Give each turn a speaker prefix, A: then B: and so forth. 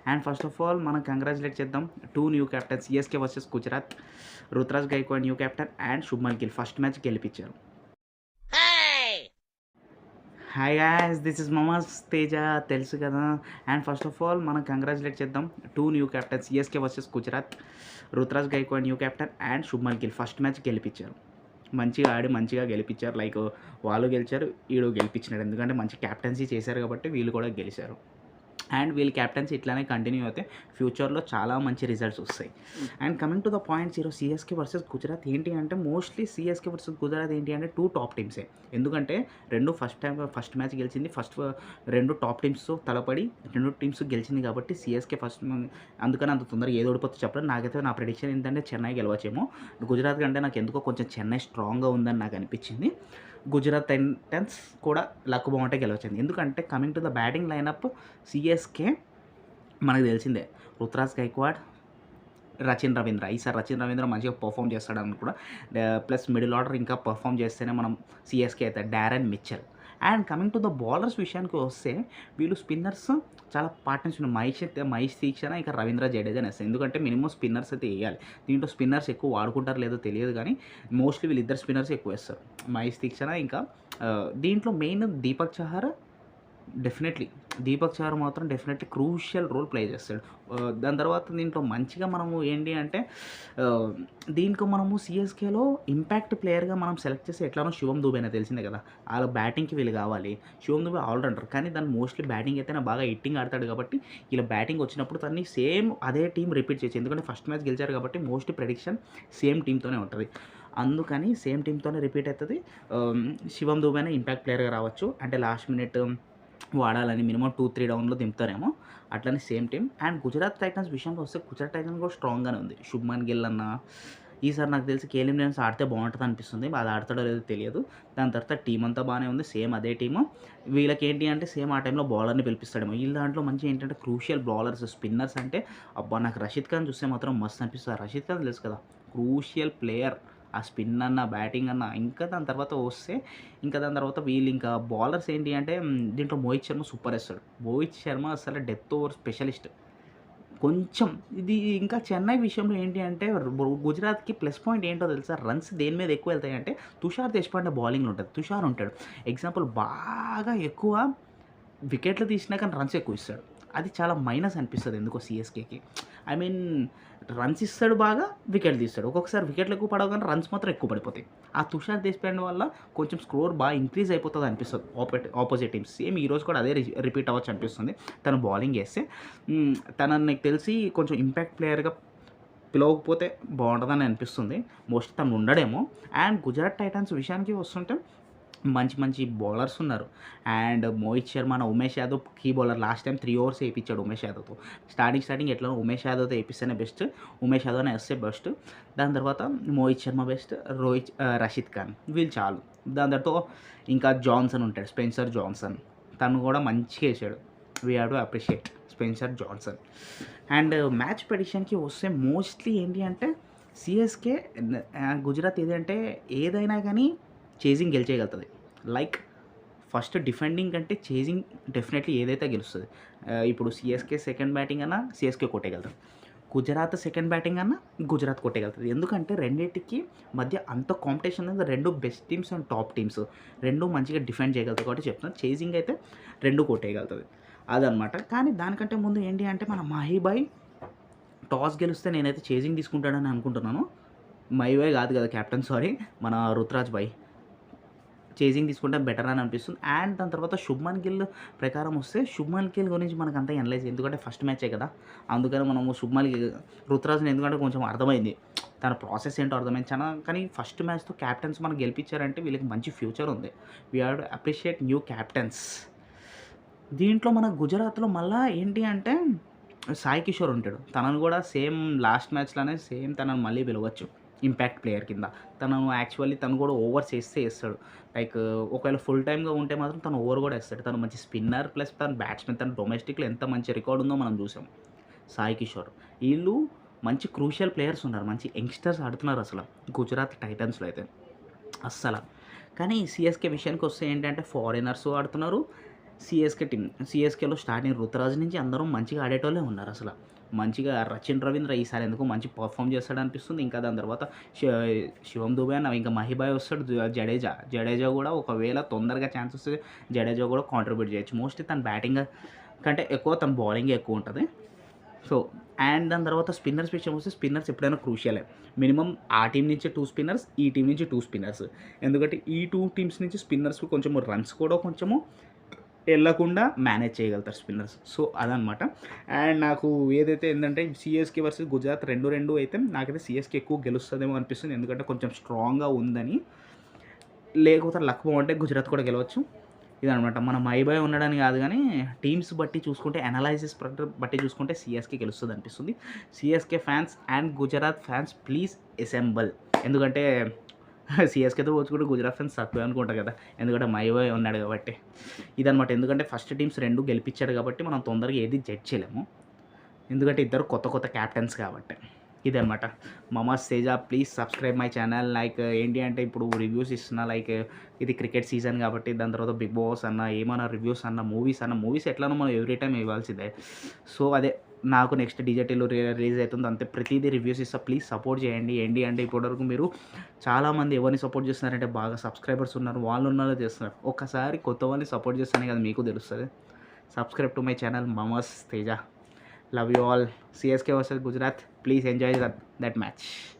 A: And first of all మనం congratulate చేద్దాం 2 new captains CSK versus Gujarat. Ruturaj Gaikwad new captain and Shubman Gill first match గెలిపించారు. Hi guys, this is Mama's Teja, తెలుసు కదా. And first of all మనం congratulate చేద్దాం 2 new captains CSK versus Gujarat. Ruturaj Gaikwad new captain and Shubman Gill first match గెలిపించారు. మంచిగా ఆడి మంచిగా గెలిపించారు. లైక్ వాళ్ళు గెలిచారు, వీడు గెలిపించినాడు. ఎందుకంటే మంచి క్యాప్టెన్సీ చేశారు కాబట్టి వీళ్ళు కూడా గెలిచారు. అండ్ వీళ్ళ క్యాప్టెన్సీ ఇట్లానే కంటిన్యూ అయితే ఫ్యూచర్లో చాలా మంచి రిజల్ట్స్ వస్తాయి. And coming to the points, ఈరోజు సిఎస్కే వర్సెస్ గుజరాత్ ఏంటి అంటే మోస్ట్లీ సిఎస్కే వర్సెస్ గుజరాత్ ఏంటి అంటే 2 టాప్ టీమ్సే. ఎందుకంటే రెండు ఫస్ట్ మ్యాచ్ గెలిచింది. రెండు టాప్ టీమ్స్తో తలపడి 2 టీమ్స్ గెలిచింది కాబట్టి సిఎస్కే ఫస్ట్. అందుకని అంత తొందరగా ఏది ఓడిపోతే చెప్పడం. నాకైతే నా ప్రెడిక్షన్ ఏంటంటే చెన్నై గెలవచ్చేమో. గుజరాత్ కంటే నాకు ఎందుకో కొంచెం చెన్నై స్ట్రాంగ్గా ఉందని నాకు అనిపించింది. గుజరాత్ టైటన్స్ కూడా లక్ బాగుంటే గెలవచ్చింది. ఎందుకంటే coming to the batting lineup, CSK మనకు తెలిసిందే రుతురాజ్ గైక్వాడ్, రచిన్ రవీంద్ర. ఈసారి రచిన్ రవీంద్ర మంచిగా పర్ఫామ్ చేస్తాడని కూడా, ప్లస్ మిడిల్ ఆర్డర్ ఇంకా పర్ఫామ్ చేస్తేనే మనం సిఎస్కే అయితే Darren Mitchell. And coming to the bowlers విషయానికి వస్తే వీళ్ళు స్పిన్నర్స్ చాలా పార్ట్నర్స్ ఉన్నాయి. మహేష్ తీక్షణ ఇంకా రవీంద్ర జడేజా వేస్తారు. ఎందుకంటే మినిమం స్పిన్నర్స్ అయితే వేయాలి. దీంట్లో స్పిన్నర్స్ ఎక్కువ వాడుకుంటారో లేదో తెలియదు కానీ మోస్ట్లీ వీళ్ళిద్దరు స్పిన్నర్స్ ఎక్కువ వేస్తారు, మహేష్ తీక్షణ ఇంకా దీంట్లో మెయిన్ దీపక్ చహర్. దీపక్ చహర్ మాత్రం డెఫినెట్లీ క్రూషియల్ రోల్ ప్లే చేస్తాడు. దాని తర్వాత దీంట్లో మంచిగా మనము ఏంటి అంటే దీంట్లో మనము సిఎస్కేలో ఇంపాక్ట్ ప్లేయర్గా మనం సెలెక్ట్ చేసి ఎట్లానో శివం దుబే అనేది తెలిసిందే కదా. వాళ్ళ బ్యాటింగ్కి వీళ్ళు కావాలి. శివం దుబే ఆల్రౌండర్, కానీ దాన్ని మోస్ట్లీ బ్యాటింగ్ అయితే బాగా హిట్టింగ్ ఆడతాడు కాబట్టి ఇలా బ్యాటింగ్ వచ్చినప్పుడు తన్ని సేమ్ అదే టీం రిపీట్ చేయొచ్చు. ఎందుకంటే ఫస్ట్ మ్యాచ్ గెలిచారు కాబట్టి మోస్ట్లీ ప్రెడిక్షన్ సేమ్ టీంతోనే ఉంటుంది. అందుకని సేమ్ టీంతోనే రిపీట్ అవుతుంది. శివం దుబేనే ఇంపాక్ట్ ప్లేయర్గా రావచ్చు. అంటే లాస్ట్ మినిట్ వాడాలని మినిమం 2-3 డౌన్లో దింపుతారేమో. అట్లనే same team. And Gujarat Titans విషయానికి వస్తే గుజరాత్ టైటన్స్ కూడా స్ట్రాంగ్గానే ఉంది. శుభ్మన్ గిల్ అన్న ఈసారి నాకు తెలిసి కేఎల్ రాహుల్ ఆడితే బాగుంటుంది అనిపిస్తుంది. అది ఆడతాడో లేదో తెలియదు. దాని తర్వాత టీం అంతా బాగానే ఉంది, సేమ్ అదే టీము. వీళ్ళకి ఏంటి అంటే సేమ్ ఆ టైంలో బౌలర్ని పిలిపిస్తాడేమో. వీళ్ళ దాంట్లో మంచి ఏంటంటే క్రూషియల్ బౌలర్స్, స్పిన్నర్స్ అంటే అబ్బా నాకు రషీద్ ఖాన్ చూస్తే మాత్రం మస్తు అనిపిస్తుంది. రషీద్ ఖాన్ తెలుసు కదా, క్రూషియల్ ప్లేయర్. ఆ స్పిన్ అన్న, బ్యాటింగ్ అన్న. ఇంకా దాని తర్వాత వీళ్ళు ఇంకా బౌలర్స్ ఏంటి అంటే దీంట్లో మోహిత్ శర్మ సూపర్ వేస్తాడు. మోహిత్ శర్మ అసలు డెత్ ఓవర్ స్పెషలిస్ట్. కొంచెం ఇది ఇంకా చెన్నై విషయంలో ఏంటి అంటే గుజరాత్కి ప్లస్ పాయింట్ ఏంటో తెలుసా, రన్స్ దేని మీద ఎక్కువ వెళ్తాయి అంటే తుషార్ దేశపాండే బౌలింగ్లో ఉంటుంది. తుషార్ ఉంటాడు ఎగ్జాంపుల్, బాగా ఎక్కువ వికెట్లు తీసినా కానీ రన్స్ ఎక్కువ ఇస్తాడు. అది చాలా మైనస్ అనిపిస్తుంది ఎందుకో సిఎస్కేకి. ఐ మీన్ రన్స్ ఇస్తాడు బాగా, వికెట్లు తీస్తాడు. ఒక్కొక్కసారి వికెట్లు ఎక్కువ పడవు కానీ రన్స్ మాత్రం ఎక్కువ పడిపోతాయి. ఆ తుషార్ దేశపాండే వల్ల కొంచెం స్కోర్ బాగా ఇంక్రీజ్ అయిపోతుంది అనిపిస్తుంది ఆపోజిట్ టీమ్స్. సేమ్ ఈరోజు కూడా అదే రిపీట్ అవ్వచ్చు అనిపిస్తుంది. తను బౌలింగ్ వేస్తే తనని నాకు తెలిసి కొంచెం ఇంపాక్ట్ ప్లేయర్గా పిలవకపోతే బాగుంటుందని అనిపిస్తుంది. మోస్ట్లీ తను ఉండడేమో. అండ్ గుజరాత్ టైటన్స్ విషయానికి వస్తుంటే మంచి బౌలర్స్ ఉన్నారు. And Mohit Sharma, Umesh Yadav key bowler. Last time 3 overs వేయించాడు ఉమేష్ యాదవ్తో. స్టార్టింగ్ ఎట్లా ఉమేష్ యాదవ్తో వేపిస్తేనే బెస్ట్, ఉమేష్ యాదవ్నే వేస్తే బెస్ట్. దాని తర్వాత మోహిత్ శర్మ బెస్ట్, రషీద్ ఖాన్, వీళ్ళు చాలు. దాని తర్వాత ఇంకా జాన్సన్ ఉంటాడు, స్పెన్సర్ జాన్సన్. తను కూడా మంచిగా వేసాడు. We have to appreciate Spencer Johnson. And match ప్రెడిక్షన్కి వస్తే మోస్ట్లీ ఏంటి అంటే సిఎస్కే గుజరాత్ ఏదంటే ఏదైనా కానీ చేజింగ్ గెలిచేయగలుగుతుంది. లైక్ ఫస్ట్ డిఫెండింగ్ కంటే చేజింగ్ డెఫినెట్లీ ఏదైతే గెలుస్తుంది. ఇప్పుడు సిఎస్కే సెకండ్ బ్యాటింగ్ అన్నా సిఎస్కే కొట్టేయగలుగుతుంది. గుజరాత్ సెకండ్ బ్యాటింగ్ అన్నా గుజరాత్ కొట్టేయగలుగుతుంది. ఎందుకంటే రెండింటికి మధ్య అంత కాంపిటీషన్ ఉంది. 2 best teams and top teams, 2 మంచిగా డిఫెండ్ చేయగలుగుతాయి కాబట్టి చెప్తున్నాను. చేజింగ్ అయితే 2 కొట్టేయగలుగుతుంది, అదనమాట. కానీ దానికంటే ముందు ఏంటి అంటే మన మహీబాయ్ టాస్ గెలిస్తే నేనైతే చేజింగ్ తీసుకుంటాడని అనుకుంటున్నాను. మహీబాయ్ కాదు కదా కెప్టెన్, సారీ, మన రుతురాజ్ బాయ్ చేజింగ్ తీసుకుంటే బెటర్ అని అనిపిస్తుంది. అండ్ దాని తర్వాత శుభ్మన్ గిల్ ప్రకారం వస్తే శుభ్మన్ గిల్ గురించి మనకు అంతా అనలైజ్, ఎందుకంటే ఫస్ట్ మ్యాచే కదా. అందుకని మనము రుతురాజ్ని ఎందుకంటే కొంచెం అర్థమైంది, తన ప్రాసెస్ ఏంటో అర్థమైంది చాలా. కానీ ఫస్ట్ మ్యాచ్తో క్యాప్టెన్స్ మనం గెలిపించారంటే వీళ్ళకి మంచి ఫ్యూచర్ ఉంది. We have to appreciate new captains. దీంట్లో మన గుజరాత్లో మళ్ళీ ఏంటి అంటే సాయి కిషోర్ ఉంటాడు. తనను కూడా సేమ్ లాస్ట్ మ్యాచ్లోనే తనను మళ్ళీ పిలవచ్చు ఇంపాక్ట్ ప్లేయర్ కింద. తను కూడా ఓవర్స్ వేస్తాడు. లైక్ ఒకవేళ ఫుల్ టైమ్గా ఉంటే మాత్రం తను ఓవర్ కూడా వేస్తాడు. తను మంచి స్పిన్నర్ ప్లస్ తను బ్యాట్స్మెన్. తను డొమెస్టిక్లో ఎంత మంచి రికార్డు ఉందో మనం చూసాం. సాయి కిషోర్, వీళ్ళు మంచి క్రూషియల్ ప్లేయర్స్ ఉన్నారు, మంచి యంగ్స్టర్స్ ఆడుతున్నారు అసలు గుజరాత్ టైటన్స్లో అయితే కానీ సిఎస్కే విషయానికి వస్తే ఏంటంటే ఫారినర్స్ ఆడుతున్నారు, సిఎస్కే టీం. సిఎస్కేలో స్టార్టింగ్ రుతురాజ్ నుంచి అందరూ మంచిగా ఆడేటోళ్ళే ఉన్నారు అసల. మంచిగా రచిన్ రవీంద్ర ఈసారి ఎందుకో మంచి పర్ఫార్మ్ చేస్తాడనిపిస్తుంది. ఇంకా దాని తర్వాత శి శివం దుబే అన్న ఇంకా మహిబాయ్ వస్తాడు. జడేజా. జడేజా కూడా ఒకవేళ తొందరగా ఛాన్స్ వస్తే జడేజా కూడా కాంట్రిబ్యూట్ చేయొచ్చు. మోస్ట్‌లీ తను బ్యాటింగ్ కంటే ఎక్కువ తన బౌలింగే ఎక్కువుంటది. సో, అండ్ దాని తర్వాత స్పిన్నర్స్ విషయం వస్తే స్పిన్నర్స్ ఎప్పుడైనా క్రూషియలే. మినిమమ్ ఆ టీం నుంచి 2 స్పిన్నర్స్, ఈ టీం నుంచి 2 స్పిన్నర్స్. ఎందుకంటే ఈ 2 టీమ్స్ నుంచి స్పిన్నర్స్‌కి కొంచెము రన్స్ కూడా కొంచెము ఎళ్ళకుండా మేనేజ్ చేయగలుగుతారు స్పిన్నర్స్. సో, అదనమాట. అండ్ నాకు ఏదైతే ఏందంటే సీఎస్‌కే వర్సెస్ గుజరాత్ 2-2 అయితే నాకైతే సీఎస్‌కే ఎక్కువ గెలుస్తదేమో అనిపిస్తుంది. ఎందుకంటే కొంచెం స్ట్రాంగ్‌గా ఉందని. లేకపోతే లక్ బాగుంటే గుజరాత్ కూడా గెలవచ్చు. ఇదనమాట. మన మైబాయ్ ఉన్నాడని కాదు గానీ, టీమ్స్ బట్టి చూసుకుంటే అనాలైసిస్ బట్టి చూసుకుంటే సీఎస్‌కే గెలుస్తదనిపిస్తుంది. CSK fans and Gujarat fans please assemble. ఎందుకంటే సీఎస్‌కేతో పోల్చుకుంటే గుజరాత్ ఫ్యాన్స్ తక్కువే అనుకుంటా కదా! ఎందుకంటే మైబాయ్ ఉన్నాడు కాబట్టి. ఇదనమాట. ఎందుకంటే ఫస్ట్ టీమ్స్ 2 గెలిపిచ్చాడు కాబట్టి మనం తొందరగా ఏది జడ్జ్ చేయలేము. ఎందుకంటే ఇద్దరు కొత్త కొత్త క్యాప్టెన్స్ కాబట్టి. ఇదనమాట. Mama's Teja please subscribe my channel. Like ఏంటి అంటే ఇప్పుడు రివ్యూస్ ఇస్తున్నా. లైక్ ఇది క్రికెట్ సీజన్ కాబట్టి దాని తర్వాత బిగ్ బాస్ అన్నా, ఏమన్నా రివ్యూస్ అన్నా, మూవీస్ ఎట్లానో మనం ఎవ్రీ టైమ్ ఇవ్వాల్సిందే. సో, అదే నాకు నెక్స్ట్ డీజేటీలో రిలీజ్ అవుతుంది. అంతే ప్రతీదీ రివ్యూస్ ఇస్తా. ప్లీజ్ సపోర్ట్ చేయండి. ఏంటి అంటే ఇప్పటివరకు మీరు చాలామంది ఎవరిని సపోర్ట్ చేస్తున్నారంటే బాగా సబ్స్క్రైబర్స్ ఉన్నారు. వాళ్ళు ఉన్నారో చేస్తున్నారు. ఒక్కసారి కొత్త వాళ్ళని సపోర్ట్ చేస్తేనే కదా మీకు తెలుస్తది. Subscribe to my channel Mama's Teja. Love you all. CSK versus Gujarat. Please enjoy that match.